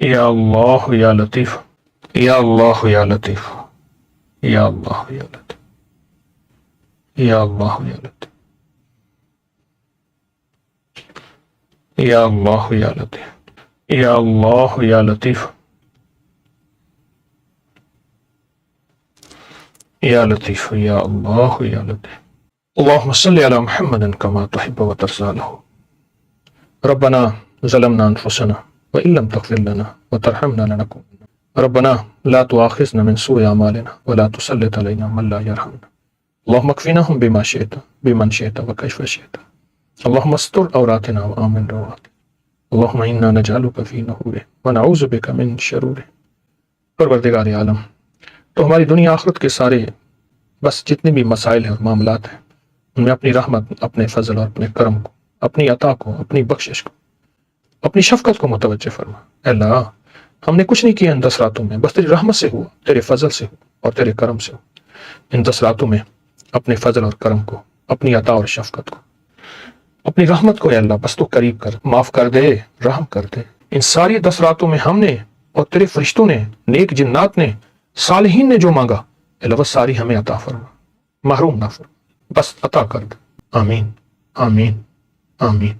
یا اللہ یا لطیف، یا اللہ یا لطیف، یا اللہ یا لطیف، یا اللہ یا لطیف، یا اللہ یا لطیف، یا اللہ یا لطیف، یا لطیف، یا اللہ یا لطیف۔ اللہم صلی علی محمد کما تحب و ترضی له۔ ربنا ظلمنا انفسنا وان لم تغفر لنا وترحمنا لنكونن ربنا لا تؤاخذنا من سوء اعمالنا ولا تسلط علينا من لا يرحمنا اللهم اكفناهم بما شئت بمن شئت وكيف شئت اللهم استر عوراتنا وآمن رواتنا اللهم انا نجعلك في نحوره ونعوذ بك من شروره۔ پروردگار عالم، تو ہماری دنیا آخرت کے سارے بس جتنے بھی مسائل ہیں اور معاملات ہیں، ان میں اپنی رحمت، اپنے فضل اور اپنے کرم کو، اپنی عطا کو، اپنی بخشش کو، اپنی شفقت کو متوجہ فرما۔ اے اللہ، ہم نے کچھ نہیں کیا ان 10 راتوں میں، بس تیری رحمت سے ہوا، تیرے فضل سے ہوا اور تیرے کرم سے ہوا۔ ان 10 راتوں میں اپنے فضل اور کرم کو، اپنی عطا اور شفقت کو، اپنی رحمت کو اے اللہ بس تو قریب کر، معاف کر دے، رحم کر دے۔ ان ساری 10 راتوں میں ہم نے اور تیرے فرشتوں نے، نیک جنات نے، صالحین نے جو مانگا، اے اللہ وہ ساری ہمیں عطا فرما، محروم نہ فرما، بس عطا کر دے۔ آمین، آمین، آمین۔